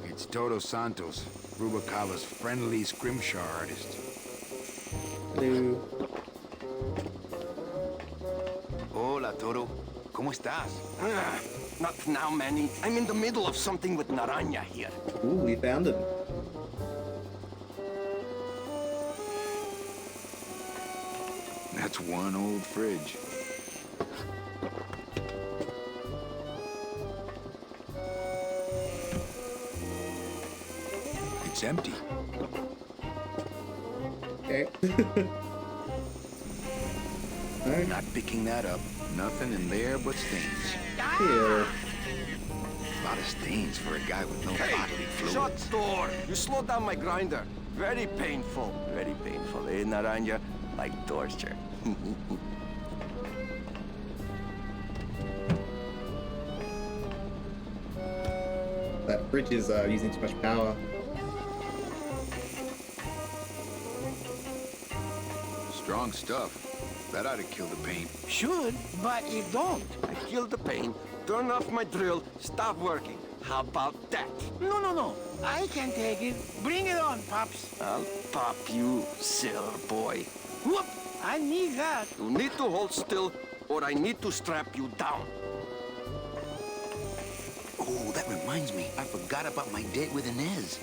It's Toto Santos, Rubalcava's friendly scrimshaw artist. Hello. Hola, Toto. ¿Cómo estás? Not now, Manny. I'm in the middle of something with Naranja here. Ooh, we found him. That's one old fridge. It's empty. Okay. Not picking that up. Nothing in there but stains. Here. A lot of stains for a guy with no bodily fluids. Shut door! You slowed down my grinder. Very painful. Very painful, eh, Naranja? Like torture. That fridge is using too much power. Strong stuff. That ought to kill the paint. Should, but it don't. I killed the pain, turn off my drill, stop working. How about that? No. I can take it. Bring it on, Pops. I'll pop you, sailor boy. Whoop! I need that. You need to hold still, or I need to strap you down. Oh, that reminds me. I forgot about my date with Inez.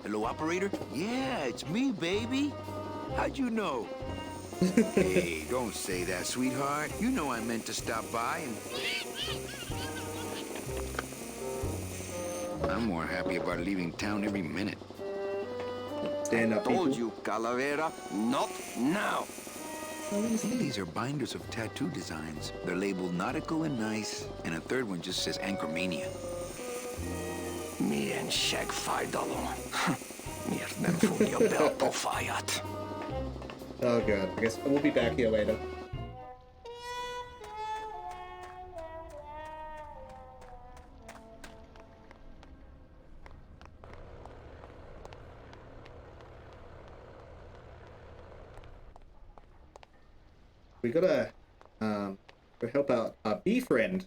Hello, operator? Yeah, it's me, baby. How'd you know? Hey, don't say that, sweetheart. You know I meant to stop by and... I'm more happy about leaving town every minute. Stand up, people. Told you, Calavera, not now. These are binders of tattoo designs. They're labeled nautical and nice, and a third one just says Anchormania. Me and Shag $5. Mir den Fulio Belto feiert. Oh god, I guess we'll be back here later. We gotta go help out our bee friend.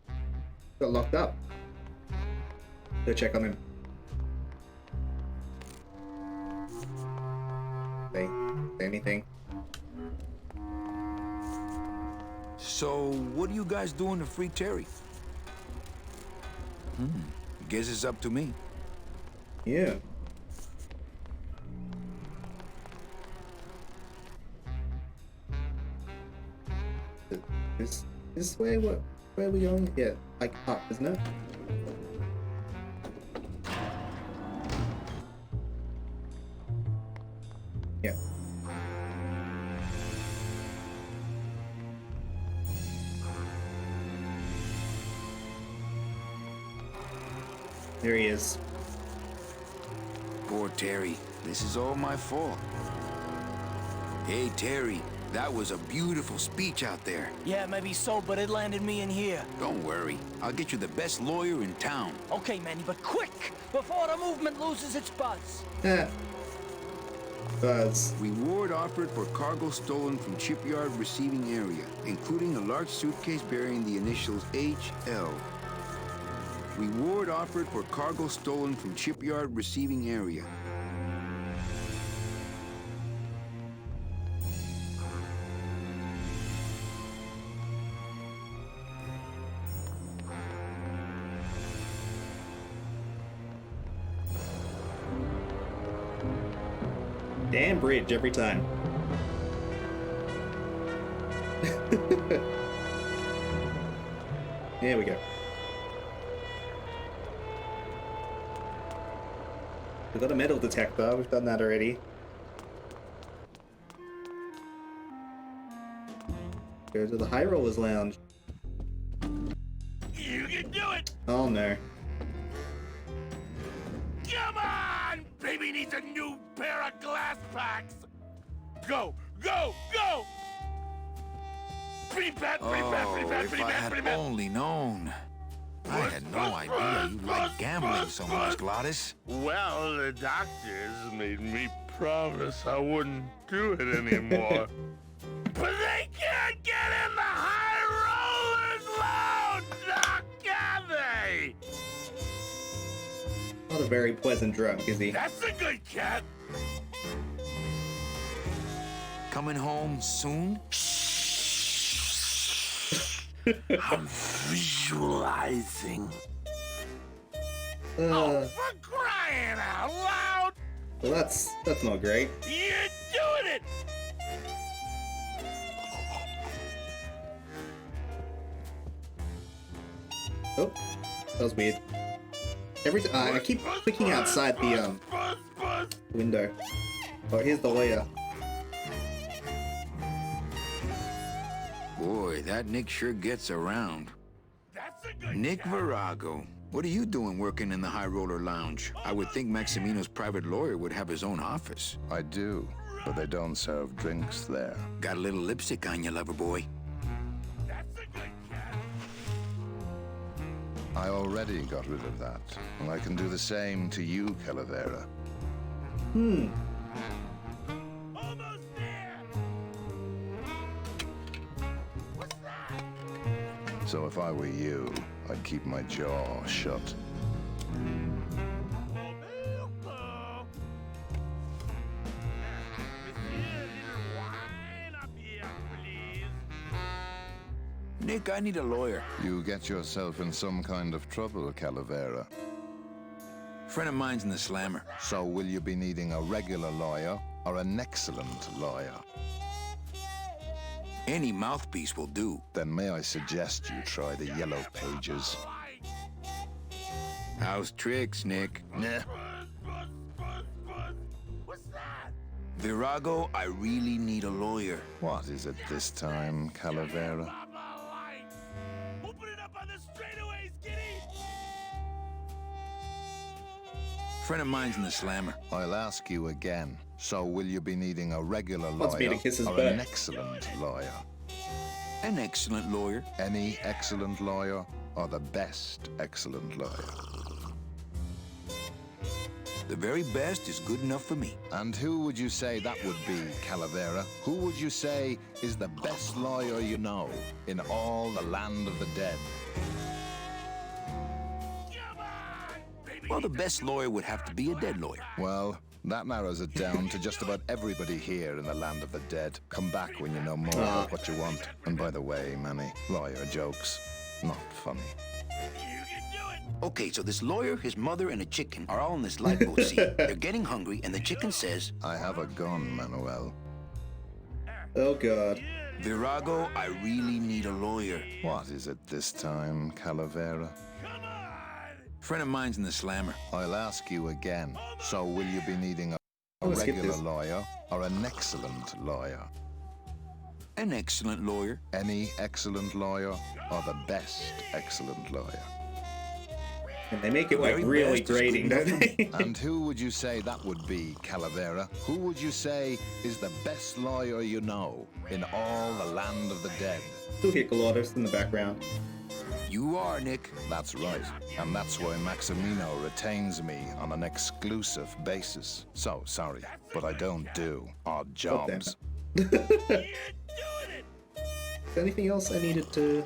Got locked up. Go check on him. Say anything. So, what are you guys doing to free Terry? Guess it's up to me. Yeah. This way? What? Where are we going? Yeah, like up, isn't it? Yeah. There he is. Poor Terry. This is all my fault. Hey, Terry. That was a beautiful speech out there. Yeah, maybe so, but it landed me in here. Don't worry. I'll get you the best lawyer in town. Okay, Manny, but quick! Before the movement loses its buzz. Buzz. Reward offered for cargo stolen from shipyard receiving area, including a large suitcase bearing the initials HL. Reward offered for cargo stolen from shipyard receiving area. Damn bridge every time. There we go. We've got a metal detector, we've done that already. Go to the High Rollers Lounge. You can do it! Oh no. Come on! Baby needs a new pair of glass packs! Go! Go! Go! Pretty bad, pretty bad, pretty bad, if pretty I bad, had pretty bad. only known. I had no idea you liked gambling so much, Gladys. Well, the doctors made me promise I wouldn't do it anymore. But they can't get in the High Rollers Lounge, now can they? Not a very pleasant drunk, is he? That's a good cat. Coming home soon? I'm visualizing. Oh, for crying out loud! well that's not great. You're doing it! Oh, that was weird. Every time I keep clicking outside the window. Oh, here's the lawyer. Boy, that Nick sure gets around. That's a good Nick Virago. What are you doing working in the High Roller Lounge? I would think Maximino's private lawyer would have his own office. I do, but they don't serve drinks there. Got a little lipstick on you, lover boy. That's a good cat. I already got rid of that, and I can do the same to you, Calavera. Almost there! What's that? So if I were you, I'd keep my jaw shut. Nick, I need a lawyer. You get yourself in some kind of trouble, Calavera. Friend of mine's in the slammer. So will you be needing a regular lawyer or an excellent lawyer? Any mouthpiece will do. Then may I suggest you try the Yellow Pages? How's tricks, Nick? Nah. What's that? Virago, I really need a lawyer. What is it this time, Calavera? Open it up on the straightaways, Giddy! Friend of mine's in the slammer. I'll ask you again. So will you be needing a regular Wants me lawyer to kiss his or butt. an excellent lawyer? An excellent lawyer. Any excellent lawyer or the best excellent lawyer? The very best is good enough for me. And who would you say that would be, Calavera? Who would you say is the best lawyer you know in all the land of the dead? Well, the best lawyer would have to be a dead lawyer. Well, that narrows it down to just about everybody here in the land of the dead. Come back when you know more about what you want. And by the way, Manny, lawyer jokes, not funny. Okay, so this lawyer, his mother, and a chicken are all in this lifeboat scene. They're getting hungry, and the chicken says, I have a gun, Manuel. Oh god. Virago, I really need a lawyer. What is it this time, Calavera? Friend of mine's in the slammer. I'll ask you again. So will you be needing a Let's skip regular this. lawyer or an excellent lawyer? An excellent lawyer. Any excellent lawyer or the best excellent lawyer? And they make it like Very really best is grating, good don't they? And who would you say that would be, Calavera? Who would you say is the best lawyer you know in all the land of the dead? Still hear Galactus in the background. You are, Nick. That's right. And that's why Maximino retains me on an exclusive basis. So, sorry, but I don't do odd God damn jobs. Is there anything else I needed to...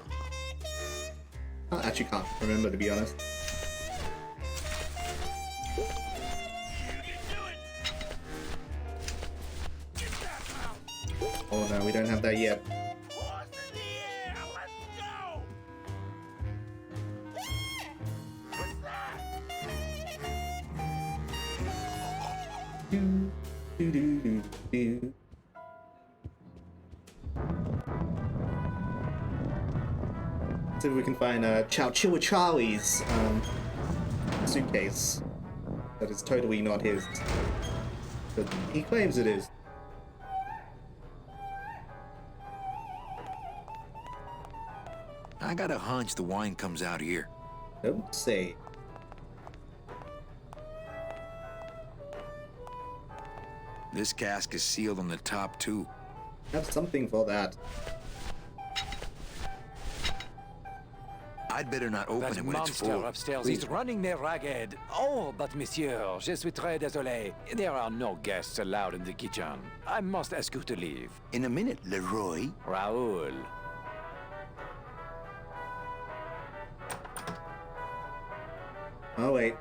I actually can't remember, to be honest. Oh no, we don't have that yet. Do, do, do, do, do. See if we can find Chowchilla Charlie's suitcase. That is totally not his. But he claims it is. I got a hunch the wine comes out here. Don't say. This cask is sealed on the top, too. Have something for that. I'd better not open That it when it's monster full. upstairs Please. is running me ragged. Oh, but monsieur, je suis très désolé. There are no guests allowed in the kitchen. I must ask you to leave. In a minute, Leroy. Raoul. Oh wait.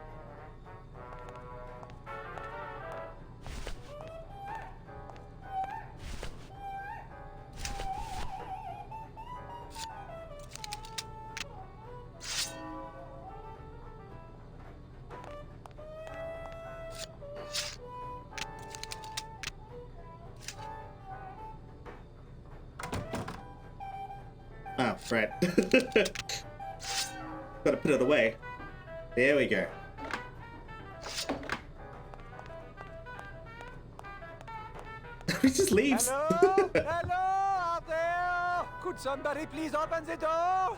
Oh, right. Gotta put it away. There we go. He just leaves. Hello? Hello out there? Could somebody please open the door?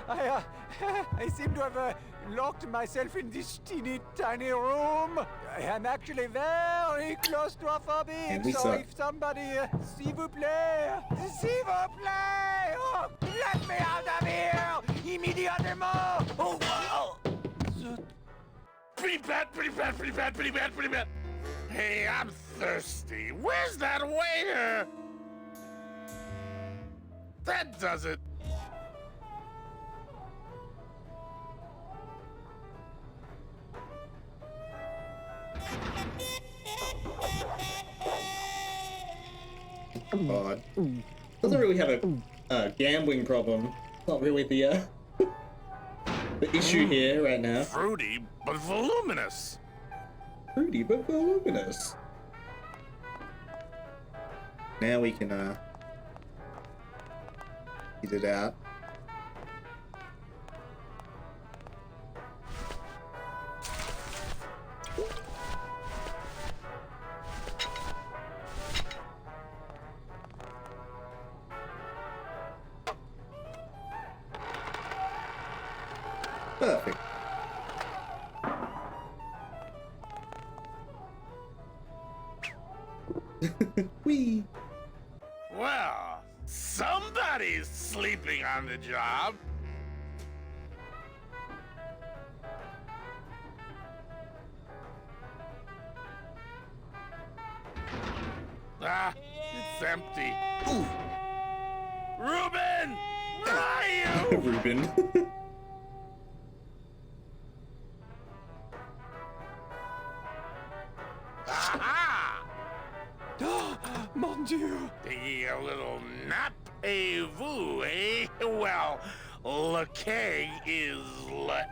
I seem to have locked myself in this teeny tiny room. I am actually very claustrophobic, And we so suck. if somebody, s'il vous plaît, oh, let me out of here, immédiatement. Oh. Pretty bad, pretty bad, pretty bad, pretty bad, pretty bad. Hey, I'm thirsty. Where's that waiter? That does it. God. Doesn't really have a gambling problem. It's not really the the issue here right now. Fruity, but voluminous. Fruity but voluminous. Now we can eat it out. Perfect. Whee! Well, somebody's sleeping on the job. Ah, it's empty. Ooh, Reuben! Where are you? Reuben. Aha! Mon Dieu! Taking a little nap, vous, eh? Well, le keg is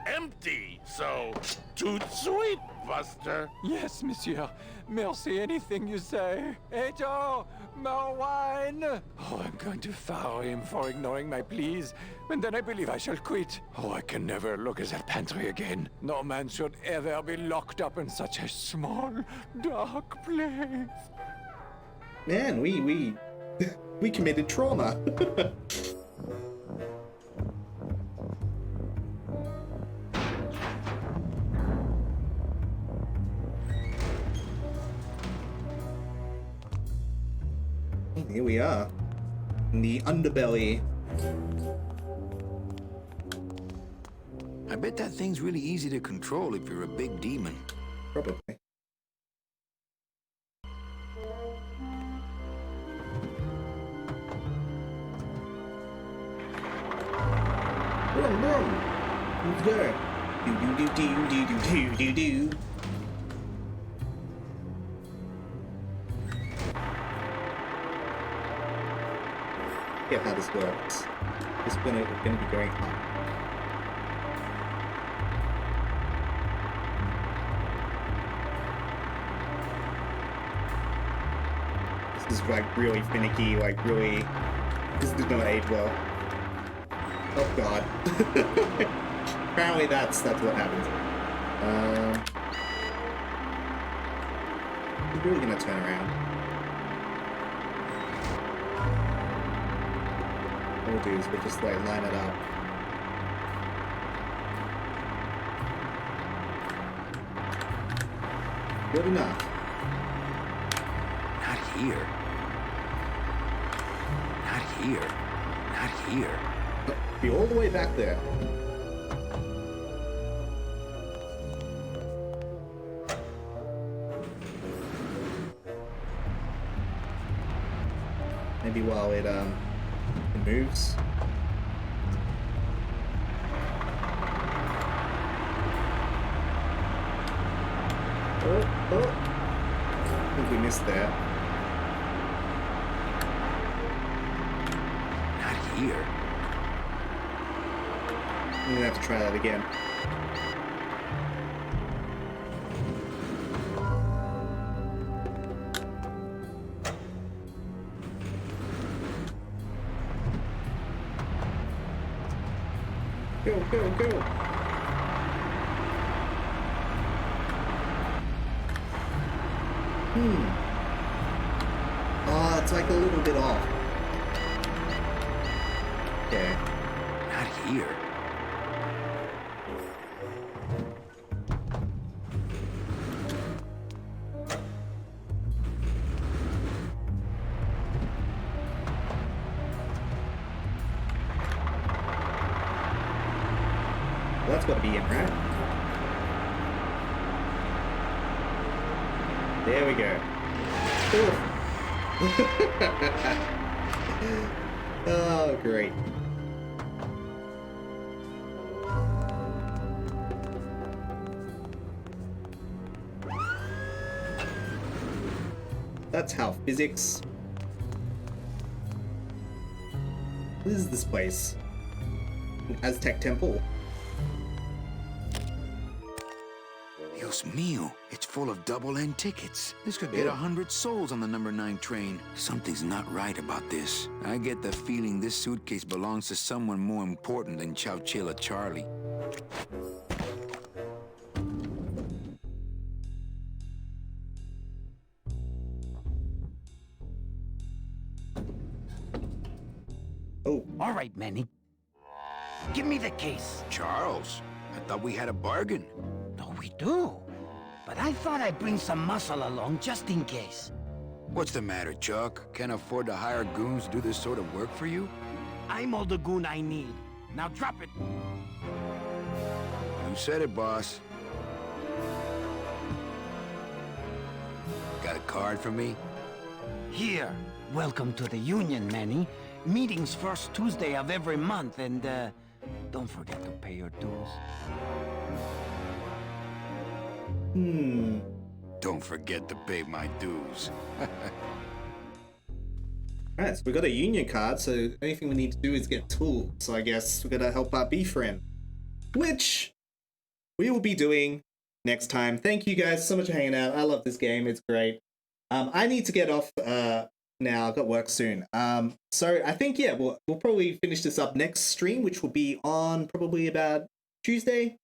empty, so toot sweet, Buster. Yes, monsieur. Merci, anything you say. Eto, more wine. Oh, I'm going to fire him for ignoring my pleas, and then I believe I shall quit. Oh, I can never look at that pantry again. No man should ever be locked up in such a small, dark place. Man, we committed trauma. Here we are, in the underbelly. I bet that thing's really easy to control if you're a big demon. Probably. Boom, boom. Let's go. Do do do do do do do do. Get how this works. It's gonna be going up. This is like really finicky, like really. This does not age well. Oh god. Apparently that's what happens. We're really gonna turn around. What we'll do is we'll just like line it up. Good enough. Not here. Not here. Not here. Be all the way back there. Maybe while it moves. Oh. I think we missed that. Not here. I'm gonna have to try that again. Go, go, go! Oh, it's like a little bit off. Okay. Not here. Well, that's got to be in, right? There we go. Oh, great. That's how physics. What is this place? An Aztec temple. Dios mío, it's full of double-end tickets. This could get 100 souls on the number 9 train. Something's not right about this. I get the feeling this suitcase belongs to someone more important than Chowchilla Charlie. Oh. All right, Manny. Give me the case. Charles, I thought we had a bargain. No, we do. But I thought I'd bring some muscle along just in case. What's the matter, Chuck? Can't afford to hire goons to do this sort of work for you? I'm all the goon I need. Now drop it. You said it, boss. Got a card for me? Here. Welcome to the Union, Manny. Meetings first Tuesday of every month, and, don't forget to pay your dues. Don't forget to pay my dues. Alright, so we got a union card, so the only thing we need to do is get tools. So I guess we're gonna help our bee friend, which we will be doing next time. Thank you guys so much for hanging out. I love this game, it's great. I need to get off now, I've got work soon. So I think, yeah, we'll probably finish this up next stream, which will be on probably about Tuesday,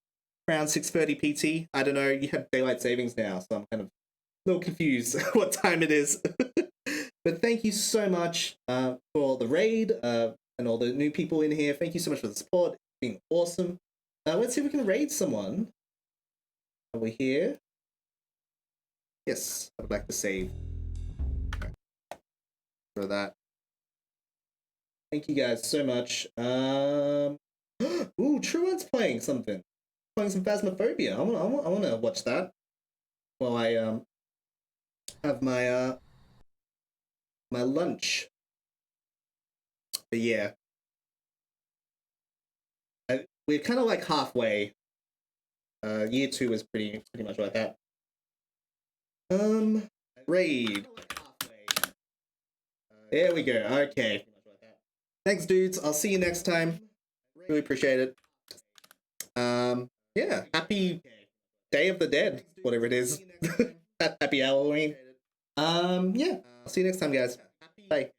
around 6:30 PT. I don't know, you have daylight savings now, so I'm kind of a little confused what time it is. But thank you so much for the raid and all the new people in here. Thank you so much for the support. It's been awesome. Let's see if we can raid someone. Are we here? Yes, I would like to save. Okay. For that. Thank you guys so much. Ooh, True One's playing something. Playing some Phasmophobia. I want to watch that while I have my my lunch. But yeah, we're kind of like halfway. Year 2 is pretty much like that. Raid. There we go. Okay. Thanks, dudes. I'll see you next time. Really appreciate it. Yeah. Happy Day of the Dead, whatever it is. Happy Halloween. Yeah. I'll see you next time, guys. Bye.